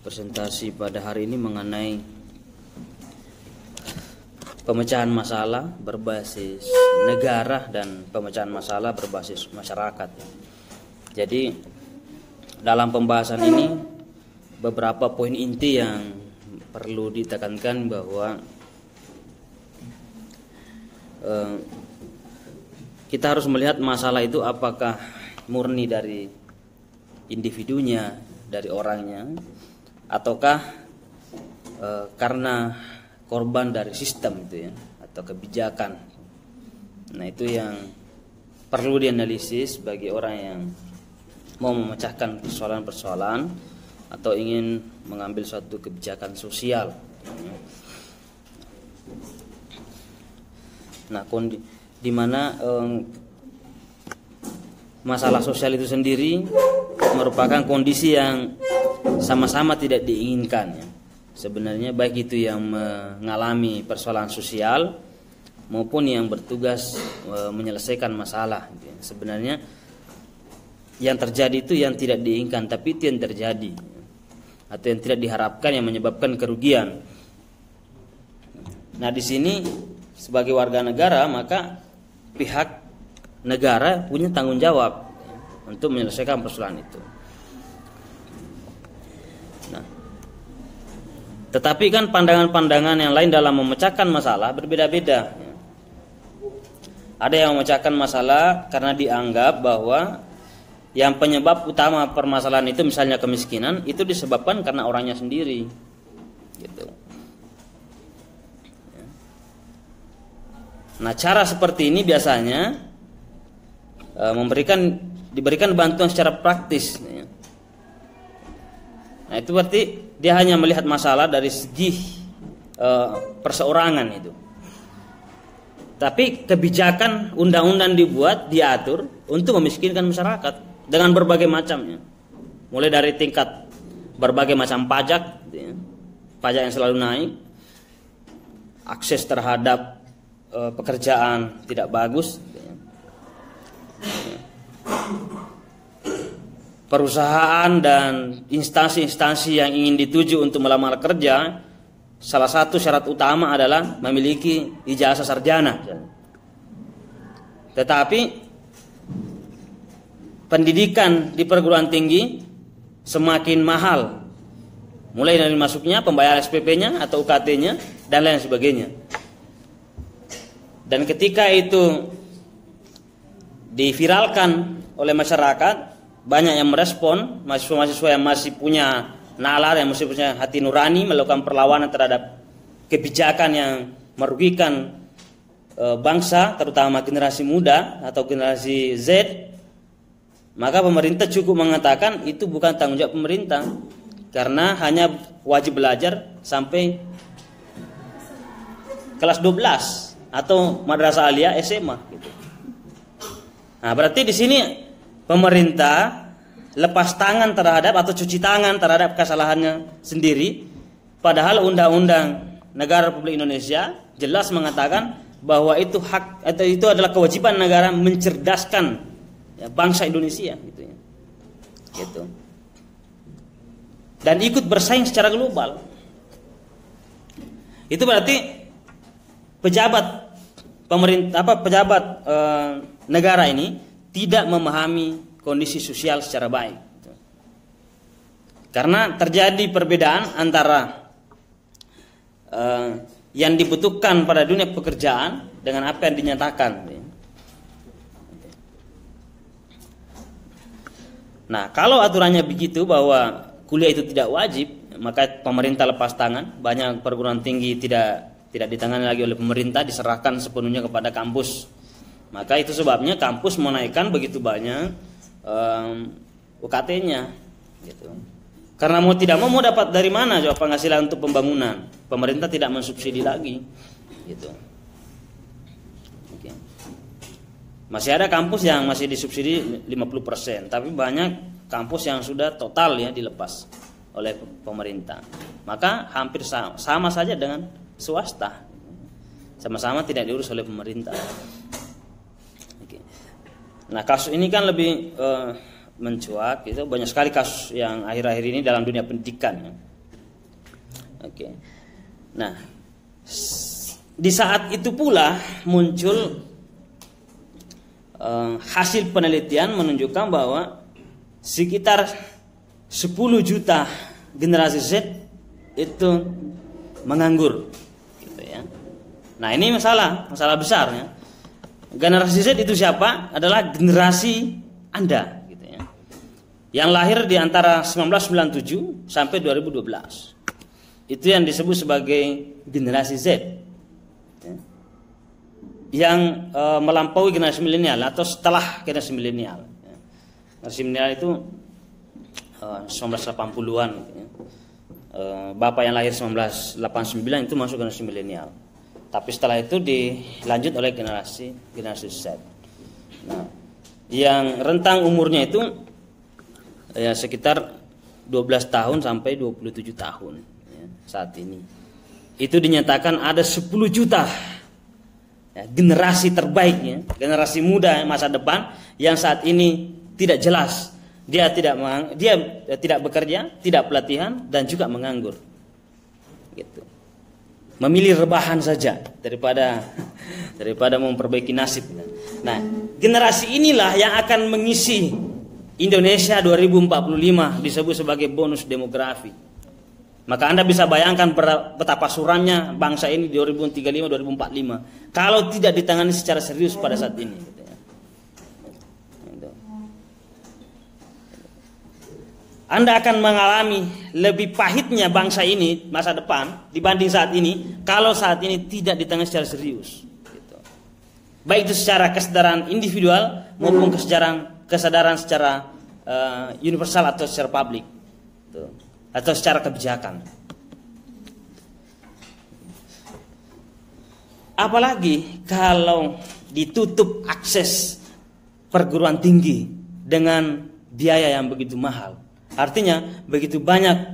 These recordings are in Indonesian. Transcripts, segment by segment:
presentasi pada hari ini mengenai pemecahan masalah berbasis negara dan pemecahan masalah berbasis masyarakat. Jadi dalam pembahasan ini beberapa poin inti yang perlu ditekankan bahwa kita harus melihat masalah itu apakah murni dari individunya, dari orangnya, ataukah karena korban dari sistem itu ya, atau kebijakan. Nah, itu yang perlu dianalisis bagi orang yang mau memecahkan persoalan-persoalan atau ingin mengambil suatu kebijakan sosial. Nah, di mana masalah sosial itu sendiri merupakan kondisi yang sama-sama tidak diinginkan ya. Sebenarnya baik itu yang mengalami persoalan sosial maupun yang bertugas menyelesaikan masalah gitu ya. Sebenarnya yang terjadi itu yang tidak diinginkan, tapi itu yang terjadi atau yang tidak diharapkan yang menyebabkan kerugian. Nah, di sini sebagai warga negara maka pihak negara punya tanggung jawab untuk menyelesaikan persoalan itu. Nah, tetapi kan pandangan-pandangan yang lain dalam memecahkan masalah berbeda-beda. Ada yang memecahkan masalah karena dianggap bahwa yang penyebab utama permasalahan itu misalnya kemiskinan itu disebabkan karena orangnya sendiri, gitu. Nah, cara seperti ini biasanya diberikan bantuan secara praktis. Nah, itu berarti dia hanya melihat masalah dari segi perseorangan itu. Tapi kebijakan undang-undang diatur untuk memiskinkan masyarakat dengan berbagai macamnya. Mulai dari tingkat berbagai macam pajak, pajak yang selalu naik, akses terhadap pekerjaan tidak bagus, perusahaan dan instansi-instansi yang ingin dituju untuk melamar kerja, salah satu syarat utama adalah memiliki ijazah sarjana. Tetapi pendidikan di perguruan tinggi semakin mahal, mulai dari masuknya, pembayaran SPP-nya atau UKT-nya dan lain sebagainya. Dan ketika itu diviralkan oleh masyarakat, banyak yang merespon, mahasiswa-mahasiswa yang masih punya nalar, yang masih punya hati nurani melakukan perlawanan terhadap kebijakan yang merugikan bangsa, terutama generasi muda atau generasi Z. Maka pemerintah cukup mengatakan itu bukan tanggung jawab pemerintah, karena hanya wajib belajar sampai kelas 12 atau madrasah aliyah SMA gitu. Nah, berarti di sini pemerintah lepas tangan terhadap atau cuci tangan terhadap kesalahannya sendiri, padahal undang-undang negara Republik Indonesia jelas mengatakan bahwa itu hak atau itu adalah kewajiban negara mencerdaskan ya, bangsa Indonesia gitu ya. Gitu. Dan ikut bersaing secara global. Itu berarti pejabat negara ini tidak memahami kondisi sosial secara baik. Karena terjadi perbedaan antara yang dibutuhkan pada dunia pekerjaan dengan apa yang dinyatakan. Nah, kalau aturannya begitu bahwa kuliah itu tidak wajib, maka pemerintah lepas tangan. Banyak perguruan tinggi tidak ditangani lagi oleh pemerintah, diserahkan sepenuhnya kepada kampus. Maka itu sebabnya kampus menaikkan begitu banyak UKT-nya, gitu. Karena mau tidak mau dapat dari mana jawab penghasilan untuk pembangunan? Pemerintah tidak mensubsidi lagi, gitu. Oke. Masih ada kampus yang masih disubsidi 50%, tapi banyak kampus yang sudah total ya dilepas oleh pemerintah. Maka hampir sama saja dengan swasta, sama-sama tidak diurus oleh pemerintah. Oke. Nah, kasus ini kan lebih mencuat, gitu. Banyak sekali kasus yang akhir-akhir ini dalam dunia pendidikan. Oke. Nah, di saat itu pula muncul hasil penelitian menunjukkan bahwa sekitar 10 juta generasi Z itu menganggur, gitu ya. Nah, ini masalah besar ya. Generasi Z itu siapa? Adalah generasi Anda, gitu ya. Yang lahir di antara 1997 sampai 2012. Itu yang disebut sebagai generasi Z. Ya. Yang melampaui generasi milenial atau setelah generasi milenial. Ya. Generasi milenial itu 1980-an, gitu ya. Bapak yang lahir 1989 itu masuk generasi milenial. Tapi setelah itu dilanjut oleh generasi Z. Nah, yang rentang umurnya itu ya sekitar 12 tahun sampai 27 tahun ya, saat ini. Itu dinyatakan ada 10 juta ya, generasi terbaiknya, generasi muda masa depan yang saat ini tidak jelas. Dia tidak bekerja, tidak pelatihan, dan juga menganggur. Gitu. Memilih rebahan saja daripada memperbaiki nasib. Nah, generasi inilah yang akan mengisi Indonesia 2045 disebut sebagai bonus demografi. Maka Anda bisa bayangkan betapa suramnya bangsa ini di 2035-2045 kalau tidak ditangani secara serius pada saat ini. Anda akan mengalami lebih pahitnya bangsa ini masa depan dibanding saat ini kalau saat ini tidak ditangani secara serius. Gitu. Baik itu secara kesadaran individual maupun kesadaran secara universal atau secara publik, gitu. Atau secara kebijakan. Apalagi kalau ditutup akses perguruan tinggi dengan biaya yang begitu mahal. Artinya begitu banyak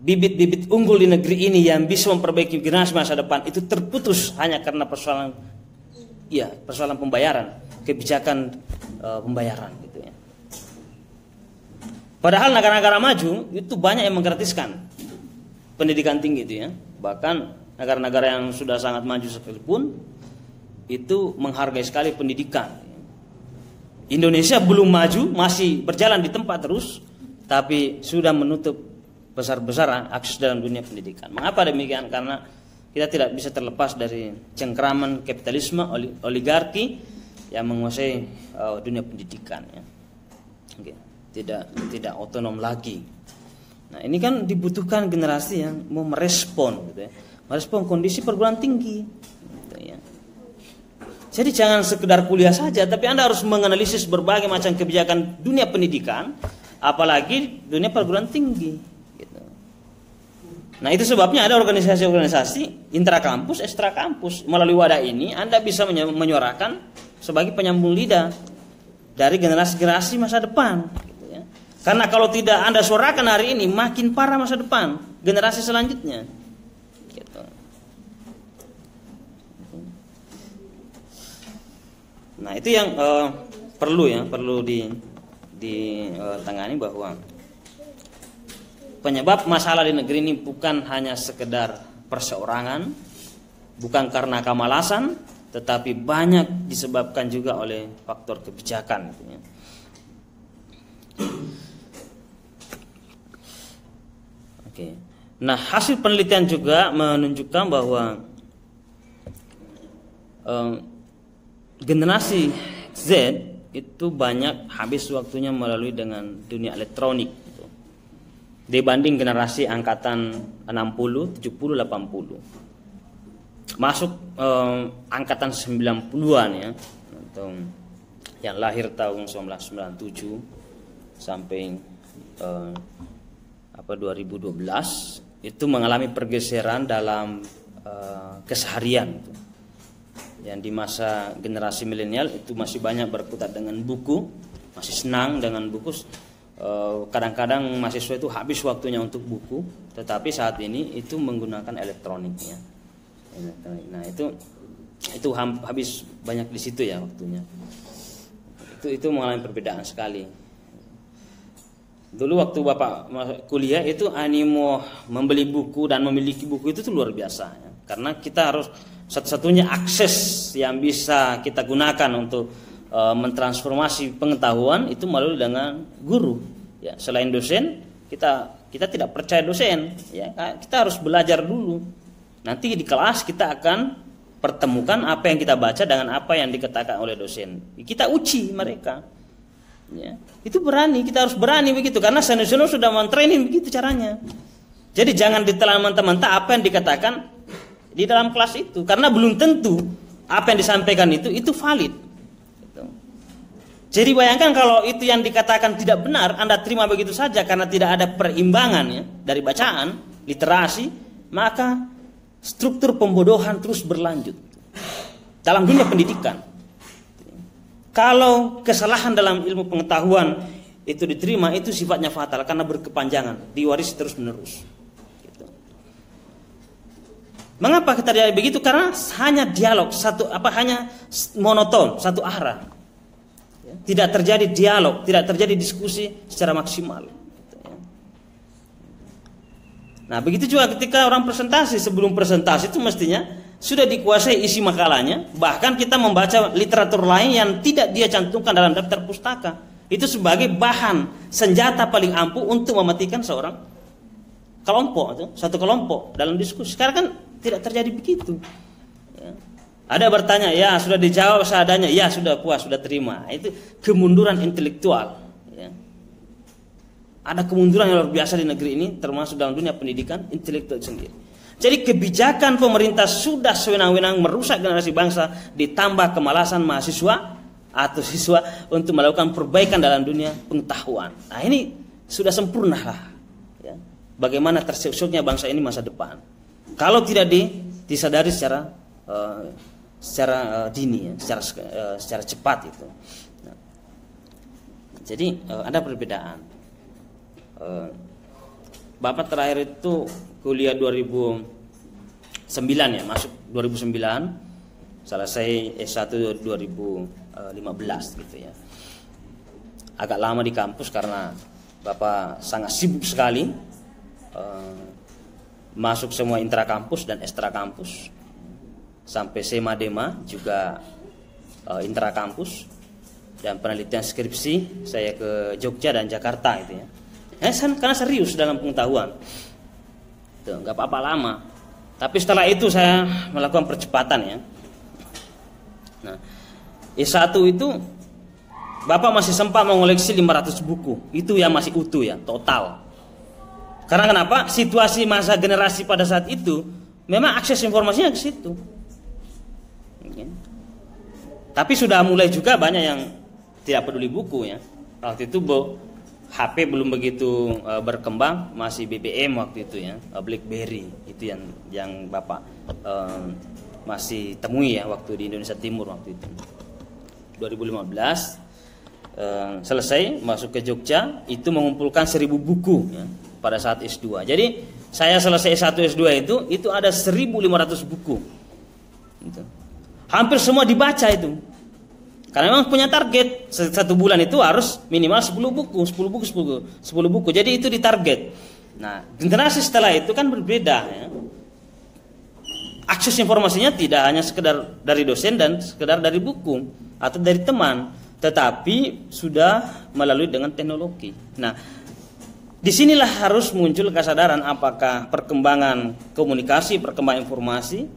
bibit-bibit unggul di negeri ini yang bisa memperbaiki generasi masa depan itu terputus hanya karena persoalan pembayaran, kebijakan pembayaran, gitu ya. Padahal negara-negara maju itu banyak yang menggratiskan pendidikan tinggi itu ya. Bahkan negara-negara yang sudah sangat maju sekalipun itu menghargai sekali pendidikan. Indonesia belum maju, masih berjalan di tempat terus, tapi sudah menutup besar-besaran akses dalam dunia pendidikan. Mengapa demikian? Karena kita tidak bisa terlepas dari cengkraman kapitalisme oligarki yang menguasai dunia pendidikan. Ya. Oke. Tidak otonom lagi. Nah, ini kan dibutuhkan generasi yang mau merespon, gitu ya. Merespon kondisi perguruan tinggi. Gitu ya. Jadi jangan sekedar kuliah saja, tapi Anda harus menganalisis berbagai macam kebijakan dunia pendidikan. Apalagi dunia perguruan tinggi, gitu. Nah, itu sebabnya ada organisasi-organisasi intrakampus, ekstrakampus. Melalui wadah ini Anda bisa menyuarakan sebagai penyambung lidah dari generasi-generasi masa depan, gitu ya. Karena kalau tidak Anda suarakan hari ini, makin parah masa depan generasi selanjutnya, gitu. Nah, itu yang perlu ditangani, bahwa penyebab masalah di negeri ini bukan hanya sekedar perseorangan, bukan karena kemalasan, tetapi banyak disebabkan juga oleh faktor kebijakan, gitu ya. Oke. Nah, hasil penelitian juga menunjukkan bahwa generasi Z itu banyak habis waktunya melalui dengan dunia elektronik, gitu. Dibanding generasi angkatan 60, 70, 80. Masuk angkatan 90-an ya, atau yang lahir tahun 1997 sampai 2012 itu mengalami pergeseran dalam keseharian, gitu. Yang di masa generasi milenial itu masih banyak berkutat dengan buku, masih senang dengan buku. Kadang-kadang mahasiswa itu habis waktunya untuk buku, tetapi saat ini itu menggunakan elektroniknya. Nah, itu habis banyak di situ ya waktunya. Itu mengalami perbedaan sekali. Dulu waktu Bapak kuliah itu animo membeli buku dan memiliki buku itu tuh luar biasa ya. Karena kita harus satu-satunya akses yang bisa kita gunakan untuk mentransformasi pengetahuan itu melalui dengan guru ya. Selain dosen, kita tidak percaya dosen ya. Kita harus belajar dulu. Nanti di kelas kita akan pertemukan apa yang kita baca dengan apa yang dikatakan oleh dosen. Kita uji mereka. Ya, itu berani, kita harus berani begitu karena senior sudah mentraining begitu caranya. Jadi jangan ditelan mentah-mentah apa yang dikatakan di dalam kelas itu karena belum tentu apa yang disampaikan itu valid. Gitu. Jadi bayangkan kalau itu yang dikatakan tidak benar, Anda terima begitu saja karena tidak ada perimbangan ya, dari bacaan, literasi, maka struktur pembodohan terus berlanjut dalam dunia pendidikan. Kalau kesalahan dalam ilmu pengetahuan itu diterima, itu sifatnya fatal karena berkepanjangan, diwarisi terus menerus. Gitu. Mengapa terjadi begitu? Karena hanya dialog hanya monoton, satu arah. Tidak terjadi dialog, tidak terjadi diskusi secara maksimal. Nah, begitu juga ketika orang presentasi, sebelum presentasi itu mestinya sudah dikuasai isi makalahnya, bahkan kita membaca literatur lain yang tidak dia cantumkan dalam daftar pustaka. Itu sebagai bahan senjata paling ampuh untuk mematikan seorang kelompok, satu kelompok dalam diskusi. Sekarang kan tidak terjadi begitu. Ya. Ada bertanya, ya sudah dijawab seadanya, ya sudah puas, sudah terima. Itu kemunduran intelektual. Ya. Ada kemunduran yang luar biasa di negeri ini, termasuk dalam dunia pendidikan, intelektual sendiri. Jadi kebijakan pemerintah sudah sewenang-wenang merusak generasi bangsa, ditambah kemalasan mahasiswa atau siswa untuk melakukan perbaikan dalam dunia pengetahuan. Nah ini sudah sempurna lah ya. Bagaimana tersusuknya bangsa ini masa depan kalau tidak disadari secara dini ya, secara cepat itu. Nah, jadi ada perbedaan. Bapak terakhir itu kuliah 2009 ya, masuk 2009, selesai S1 2015 gitu ya. Agak lama di kampus karena Bapak sangat sibuk sekali, masuk semua intrakampus dan ekstrakampus, sampai SEMA-DEMA juga intrakampus, dan penelitian skripsi saya ke Jogja dan Jakarta gitu ya. Karena serius dalam pengetahuan. Tuh, nggak apa-apa lama. Tapi setelah itu saya melakukan percepatan ya. Nah, S1 itu Bapak masih sempat mengoleksi 500 buku. Itu yang masih utuh ya, total. Karena kenapa? Situasi masa generasi pada saat itu memang akses informasinya ke situ. Oke. Tapi sudah mulai juga banyak yang tidak peduli buku ya. Waktu itu HP belum begitu berkembang, masih BBM waktu itu ya, BlackBerry itu yang Bapak masih temui ya waktu di Indonesia Timur waktu itu. 2015 selesai masuk ke Jogja, itu mengumpulkan 1000 buku ya, pada saat S2. Jadi saya selesai S1 S2 itu ada 1500 buku. Gitu. Hampir semua dibaca itu. Karena memang punya target satu bulan itu harus minimal 10 buku. Jadi itu ditarget. Nah, generasi setelah itu kan berbeda ya. Akses informasinya tidak hanya sekedar dari dosen dan sekedar dari buku atau dari teman, tetapi sudah melalui dengan teknologi. Nah, disinilah harus muncul kesadaran apakah perkembangan komunikasi, perkembangan informasi,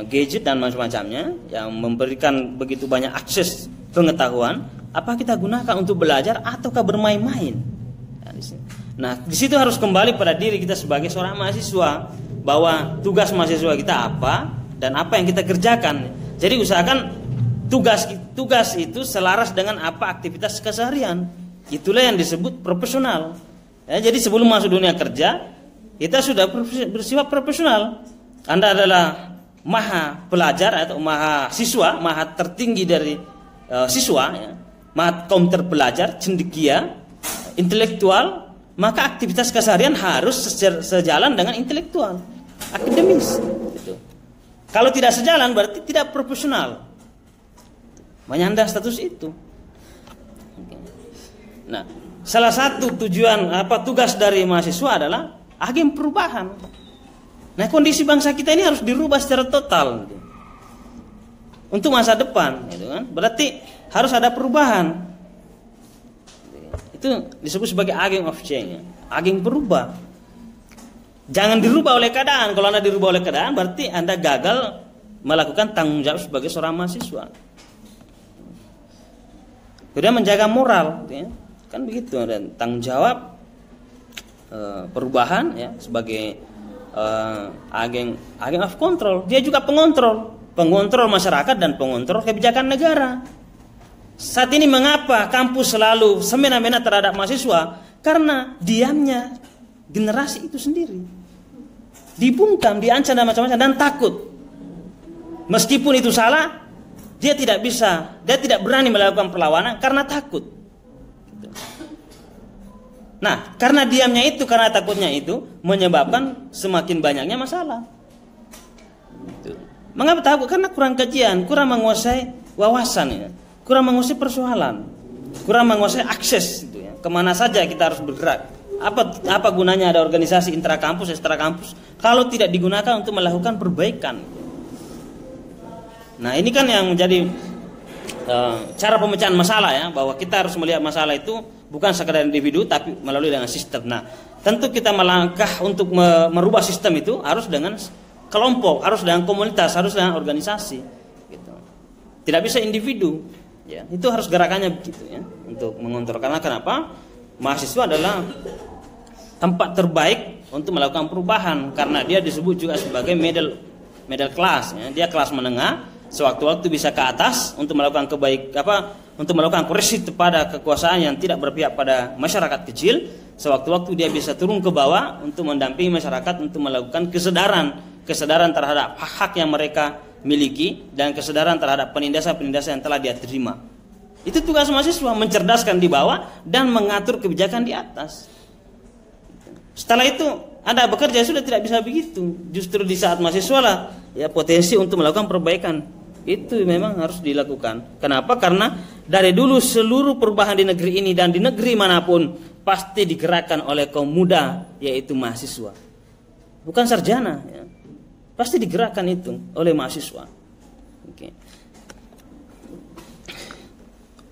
gadget dan macam-macamnya yang memberikan begitu banyak akses pengetahuan, apa kita gunakan untuk belajar ataukah bermain-main? Nah, di situ harus kembali pada diri kita sebagai seorang mahasiswa, bahwa tugas mahasiswa kita apa dan apa yang kita kerjakan. Jadi usahakan tugas itu selaras dengan apa aktivitas keseharian. Itulah yang disebut profesional. Ya, jadi sebelum masuk dunia kerja, kita sudah bersifat profesional. Anda adalah maha pelajar atau maha siswa, maha tertinggi dari siswa ya. Maha kaum terpelajar, cendekia, intelektual, maka aktivitas keseharian harus sejalan dengan intelektual, akademis gitu. Kalau tidak sejalan berarti tidak profesional, menyandang status itu. Nah, salah satu tujuan tugas dari mahasiswa adalah agen perubahan. Nah, kondisi bangsa kita ini harus dirubah secara total gitu. Untuk masa depan, gitu kan? Berarti harus ada perubahan. Itu disebut sebagai agent of change, agen berubah. Jangan dirubah oleh keadaan. Kalau Anda dirubah oleh keadaan, berarti Anda gagal melakukan tanggung jawab sebagai seorang mahasiswa. Kemudian menjaga moral, gitu ya. Kan begitu, ada tanggung jawab perubahan ya sebagai agen of control. Dia juga pengontrol masyarakat dan pengontrol kebijakan negara. Saat ini mengapa kampus selalu semena-mena terhadap mahasiswa? Karena diamnya generasi itu sendiri dibungkam, diancam dan macam-macam, dan takut. Meskipun itu salah, dia tidak berani melakukan perlawanan karena takut. Nah, karena diamnya itu, karena takutnya itu menyebabkan semakin banyaknya masalah. Mengapa takut? Karena kurang kajian, kurang menguasai wawasan ya. Kurang menguasai persoalan, kurang menguasai akses gitu ya. Kemana saja kita harus bergerak. Apa gunanya ada organisasi intrakampus, ekstrakampus kalau tidak digunakan untuk melakukan perbaikan. Nah, ini kan yang menjadi cara pemecahan masalah ya, bahwa kita harus melihat masalah itu bukan sekadar individu tapi melalui dengan sistem. Nah, tentu kita melangkah untuk merubah sistem itu harus dengan kelompok, harus dengan komunitas, harus dengan organisasi gitu. Tidak bisa individu. Ya, itu harus gerakannya begitu ya untuk mengontrol. Karena kenapa? Mahasiswa adalah tempat terbaik untuk melakukan perubahan karena dia disebut juga sebagai middle class ya. Dia kelas menengah, sewaktu-waktu bisa ke atas untuk melakukan untuk melakukan koreksi kepada kekuasaan yang tidak berpihak pada masyarakat kecil. Sewaktu-waktu dia bisa turun ke bawah untuk mendampingi masyarakat untuk melakukan kesadaran terhadap hak-hak yang mereka miliki dan kesadaran terhadap penindasan-penindasan yang telah dia terima. Itu tugas mahasiswa, mencerdaskan di bawah dan mengatur kebijakan di atas. Setelah itu Anda bekerja sudah tidak bisa begitu. Justru di saat mahasiswa lah ya potensi untuk melakukan perbaikan itu memang harus dilakukan. Kenapa? Karena dari dulu seluruh perubahan di negeri ini dan di negeri manapun pasti digerakkan oleh kaum muda, yaitu mahasiswa. Bukan sarjana ya. Pasti digerakkan itu oleh mahasiswa.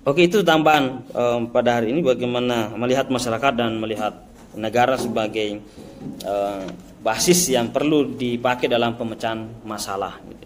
Oke, itu tambahan pada hari ini bagaimana melihat masyarakat dan melihat negara sebagai basis yang perlu dipakai dalam pemecahan masalah. Gitu.